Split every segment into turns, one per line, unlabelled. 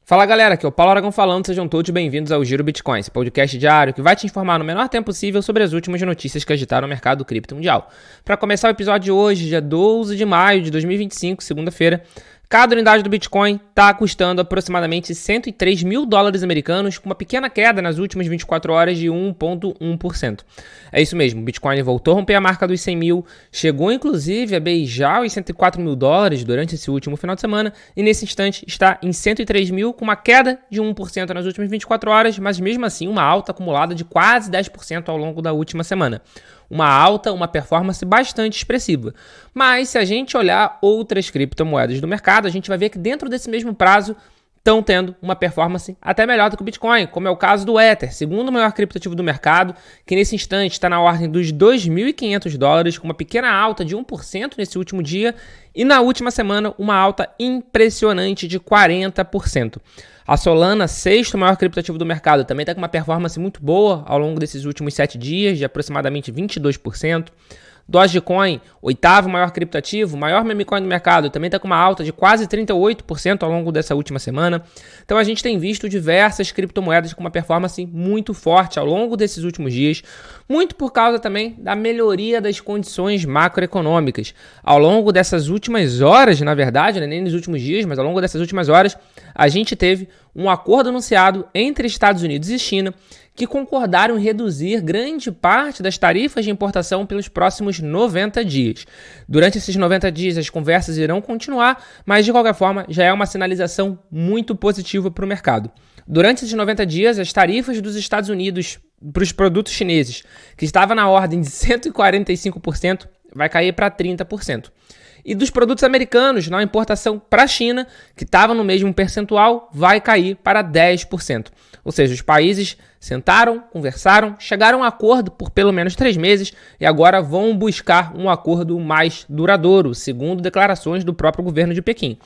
Fala galera, aqui é o Paulo Aragão falando, sejam todos bem-vindos ao Giro Bitcoin, esse podcast diário que vai te informar no menor tempo possível sobre as últimas notícias que agitaram o mercado cripto mundial. Para começar o episódio de hoje, dia 12 de maio de 2025, segunda-feira, cada unidade do Bitcoin está custando aproximadamente $103 mil americanos, com uma pequena queda nas últimas 24 horas de 1,1%. É isso mesmo, o Bitcoin voltou a romper a marca dos 100 mil, chegou inclusive a beijar os $104 mil durante esse último final de semana e nesse instante está em 103 mil, com uma queda de 1% nas últimas 24 horas, mas mesmo assim uma alta acumulada de quase 10% ao longo da última semana. Uma performance bastante expressiva. Mas se a gente olhar outras criptomoedas do mercado, a gente vai ver que dentro desse mesmo prazo estão tendo uma performance até melhor do que o Bitcoin, como é o caso do Ether, segundo maior criptoativo do mercado, que nesse instante está na ordem dos $2.500, com uma pequena alta de 1% nesse último dia, e na última semana uma alta impressionante de 40%. A Solana, sexto maior criptoativo do mercado, também está com uma performance muito boa ao longo desses últimos 7 dias, de aproximadamente 22%. Dogecoin, oitavo maior criptoativo, maior meme coin do mercado, também está com uma alta de quase 38% ao longo dessa última semana. Então a gente tem visto diversas criptomoedas com uma performance muito forte ao longo desses últimos dias, muito por causa também da melhoria das condições macroeconômicas. Ao longo dessas últimas horas, na verdade, nem nos últimos dias, mas ao longo dessas últimas horas, a gente teve um acordo anunciado entre Estados Unidos e China, que concordaram em reduzir grande parte das tarifas de importação pelos próximos 90 dias. Durante esses 90 dias, as conversas irão continuar, mas de qualquer forma, já é uma sinalização muito positiva para o mercado. Durante esses 90 dias, as tarifas dos Estados Unidos para os produtos chineses, que estava na ordem de 145%, vai cair para 30%. E dos produtos americanos, na importação para a China, que estava no mesmo percentual, vai cair para 10%. Ou seja, os países sentaram, conversaram, chegaram a um acordo por pelo menos 3 meses e agora vão buscar um acordo mais duradouro, segundo declarações do próprio governo de Pequim.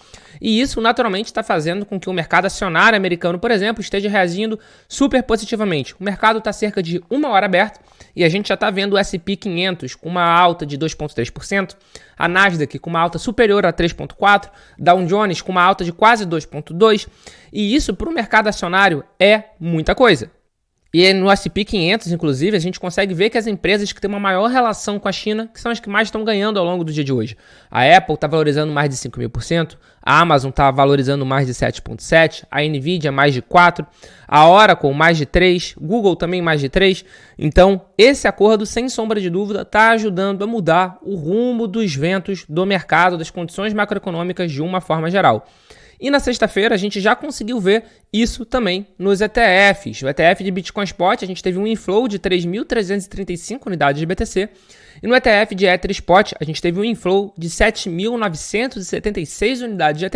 E isso, naturalmente, está fazendo com que o mercado acionário americano, por exemplo, esteja reagindo super positivamente. O mercado está cerca de 1 hora aberto e a gente já está vendo o S&P 500 com uma alta de 2,3%, a Nasdaq com uma alta superior a 3,4%, Dow Jones com uma alta de quase 2,2%, e isso para o mercado acionário é muita coisa. E no S&P 500, inclusive, a gente consegue ver que as empresas que têm uma maior relação com a China, que são as que mais estão ganhando ao longo do dia de hoje. A Apple está valorizando mais de 5.000%, a Amazon está valorizando mais de 7,7%, a Nvidia mais de 4%, a Oracle mais de 3%, Google também mais de 3%. Então, esse acordo, sem sombra de dúvida, está ajudando a mudar o rumo dos ventos do mercado, das condições macroeconômicas de uma forma geral. E na sexta-feira a gente já conseguiu ver isso também nos ETFs. O ETF de Bitcoin Spot, a gente teve um inflow de 3.335 unidades de BTC. E no ETF de Ether Spot, a gente teve um inflow de 7.976 unidades de ETH,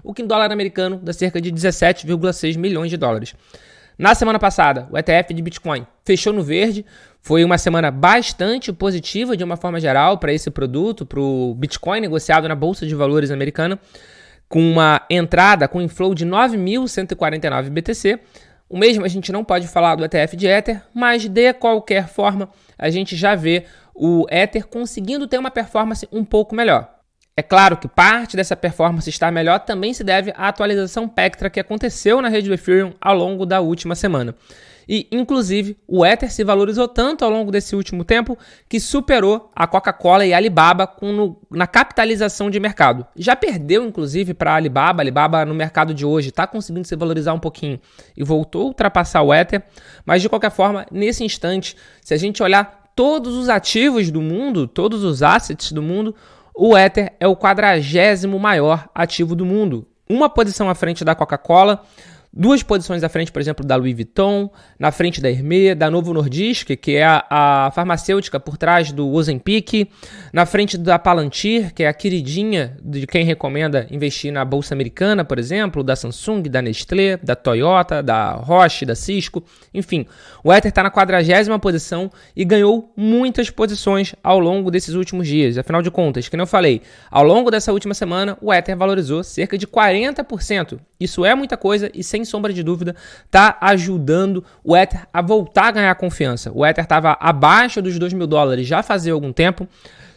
o que em dólar americano dá cerca de 17,6 milhões de dólares. Na semana passada, o ETF de Bitcoin fechou no verde. Foi uma semana bastante positiva de uma forma geral para esse produto, para o Bitcoin negociado na Bolsa de Valores americana, com uma entrada com inflow de 9.149 BTC. O mesmo a gente não pode falar do ETF de Ether, mas de qualquer forma a gente já vê o Ether conseguindo ter uma performance um pouco melhor. É claro que parte dessa performance estar melhor também se deve à atualização Pectra que aconteceu na rede do Ethereum ao longo da última semana. E, inclusive, o Ether se valorizou tanto ao longo desse último tempo que superou a Coca-Cola e a Alibaba na capitalização de mercado. Já perdeu, inclusive, para a Alibaba. A Alibaba, no mercado de hoje, está conseguindo se valorizar um pouquinho e voltou a ultrapassar o Ether. Mas, de qualquer forma, nesse instante, se a gente olhar todos os ativos do mundo, todos os assets do mundo, o Ether é o 40º maior ativo do mundo. Uma posição à frente da Coca-Cola, 2 posições à frente, por exemplo, da Louis Vuitton, na frente da Hermès, da Novo Nordisk, que é a farmacêutica por trás do Ozempic, na frente da Palantir, que é a queridinha de quem recomenda investir na Bolsa Americana, por exemplo, da Samsung, da Nestlé, da Toyota, da Roche, da Cisco, enfim. O Ether está na 40ª posição e ganhou muitas posições ao longo desses últimos dias. Afinal de contas, como eu falei, ao longo dessa última semana, o Ether valorizou cerca de 40%. Isso é muita coisa e, sem sem sombra de dúvida, está ajudando o Ether a voltar a ganhar confiança. O Ether estava abaixo dos $2.000 já fazia algum tempo.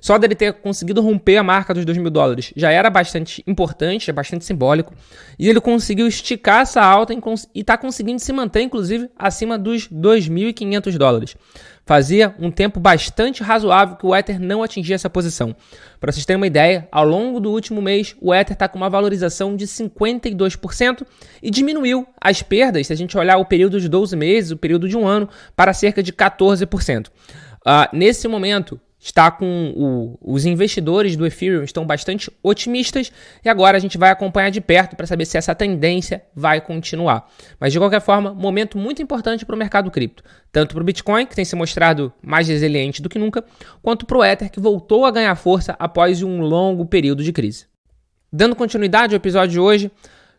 Só dele ter conseguido romper a marca dos $2.000 já era bastante importante, é bastante simbólico. E ele conseguiu esticar essa alta e está conseguindo se manter, inclusive, acima dos $2.500. Fazia um tempo bastante razoável que o Ether não atingia essa posição. Para vocês terem uma ideia, ao longo do último mês, o Ether está com uma valorização de 52% e diminuiu as perdas, se a gente olhar o período de 12 meses, o período de um ano, para cerca de 14%. Nesse momento, está com os investidores do Ethereum estão bastante otimistas e agora a gente vai acompanhar de perto para saber se essa tendência vai continuar. Mas de qualquer forma, momento muito importante para o mercado cripto, tanto para o Bitcoin, que tem se mostrado mais resiliente do que nunca, quanto para o Ether, que voltou a ganhar força após um longo período de crise. Dando continuidade ao episódio de hoje,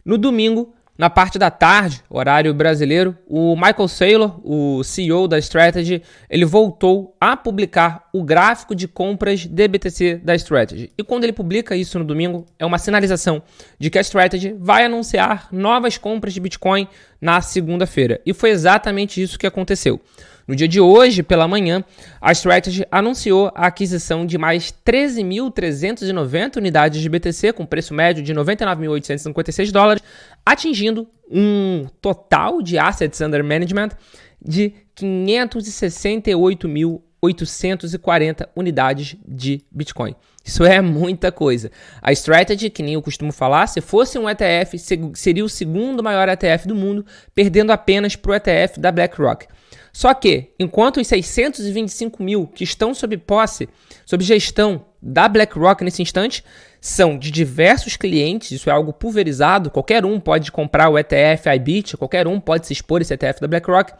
no domingo, na parte da tarde, horário brasileiro, o Michael Saylor, o CEO da Strategy, ele voltou a publicar o gráfico de compras de BTC da Strategy. E quando ele publica isso no domingo, é uma sinalização de que a Strategy vai anunciar novas compras de Bitcoin na segunda-feira. E foi exatamente isso que aconteceu. No dia de hoje, pela manhã, a Strategy anunciou a aquisição de mais 13.390 unidades de BTC, com preço médio de $99.856, atingindo um total de assets under management de 568.840 unidades de Bitcoin. Isso é muita coisa. A Strategy, que nem eu costumo falar, se fosse um ETF, seria o segundo maior ETF do mundo, perdendo apenas para o ETF da BlackRock. Só que, enquanto os 625 mil que estão sob gestão da BlackRock nesse instante, são de diversos clientes, isso é algo pulverizado, qualquer um pode comprar o ETF IBIT, qualquer um pode se expor esse ETF da BlackRock,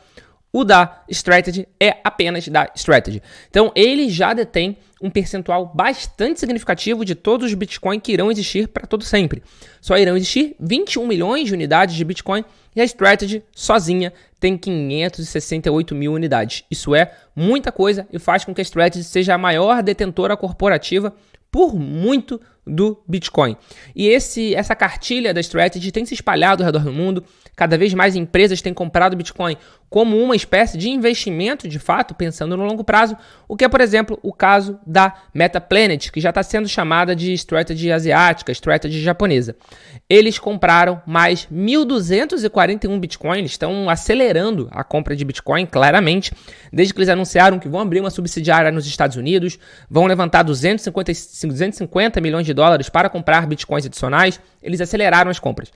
o da Strategy é apenas da Strategy. Então, ele já detém um percentual bastante significativo de todos os Bitcoin que irão existir para todo sempre. Só irão existir 21 milhões de unidades de Bitcoin e a Strategy sozinha tem 568 mil unidades. Isso é muita coisa e faz com que a Strategy seja a maior detentora corporativa por muito do Bitcoin. E essa cartilha da Strategy tem se espalhado ao redor do mundo. Cada vez mais empresas têm comprado Bitcoin como uma espécie de investimento, de fato, pensando no longo prazo, o que é, por exemplo, o caso da Metaplanet, que já está sendo chamada de Strategy asiática, Strategy japonesa. Eles compraram mais 1.241 Bitcoin, eles estão acelerando a compra de Bitcoin, claramente, desde que eles anunciaram que vão abrir uma subsidiária nos Estados Unidos, vão levantar 250 milhões de dólares para comprar Bitcoins adicionais, eles aceleraram as compras.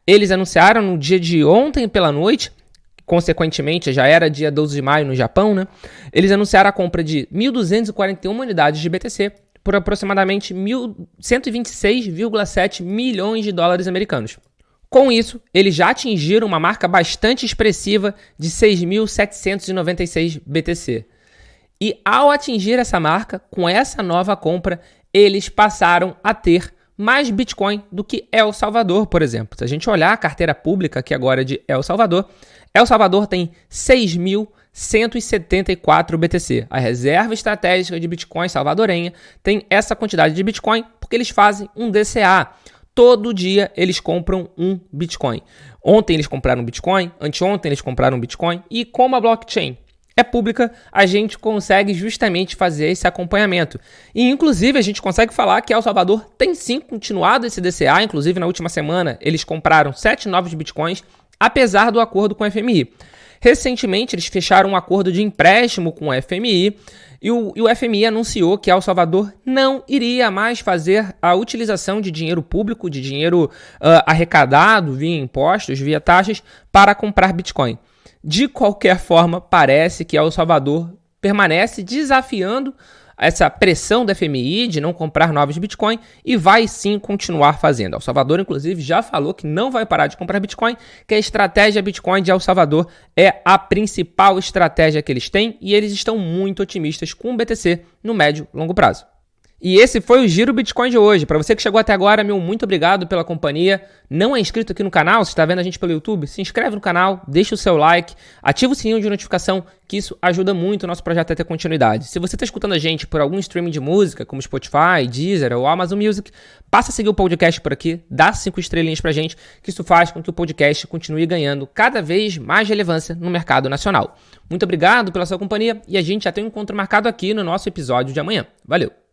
Eles anunciaram no dia de ontem pela noite, consequentemente já era dia 12 de maio no Japão, né? Eles anunciaram a compra de 1.241 unidades de BTC por aproximadamente 126,7 milhões de dólares americanos. Com isso, eles já atingiram uma marca bastante expressiva de 6.796 BTC. E ao atingir essa marca, com essa nova compra, eles passaram a ter mais Bitcoin do que El Salvador, por exemplo. Se a gente olhar a carteira pública aqui agora de El Salvador tem 6.174 BTC. A reserva estratégica de Bitcoin salvadorenha tem essa quantidade de Bitcoin porque eles fazem um DCA. Todo dia eles compram um Bitcoin. Ontem eles compraram um Bitcoin, anteontem eles compraram um Bitcoin e como a blockchain é pública, a gente consegue justamente fazer esse acompanhamento. E, inclusive, a gente consegue falar que El Salvador tem sim continuado esse DCA. Inclusive, na última semana, eles compraram 7 novos Bitcoins, apesar do acordo com o FMI. Recentemente, eles fecharam um acordo de empréstimo com o FMI e o FMI anunciou que El Salvador não iria mais fazer a utilização de dinheiro público, de dinheiro arrecadado via impostos, via taxas, para comprar Bitcoin. De qualquer forma, parece que El Salvador permanece desafiando essa pressão da FMI de não comprar novos Bitcoin e vai sim continuar fazendo. El Salvador, inclusive, já falou que não vai parar de comprar Bitcoin, que a estratégia Bitcoin de El Salvador é a principal estratégia que eles têm e eles estão muito otimistas com o BTC no médio e longo prazo. E esse foi o Giro Bitcoin de hoje. Para você que chegou até agora, meu muito obrigado pela companhia. Não é inscrito aqui no canal, se está vendo a gente pelo YouTube, se inscreve no canal, deixa o seu like, ativa o sininho de notificação, que isso ajuda muito o nosso projeto a ter continuidade. Se você está escutando a gente por algum streaming de música, como Spotify, Deezer ou Amazon Music, passa a seguir o podcast por aqui, dá 5 estrelinhas pra gente, que isso faz com que o podcast continue ganhando cada vez mais relevância no mercado nacional. Muito obrigado pela sua companhia e a gente já tem um encontro marcado aqui no nosso episódio de amanhã. Valeu!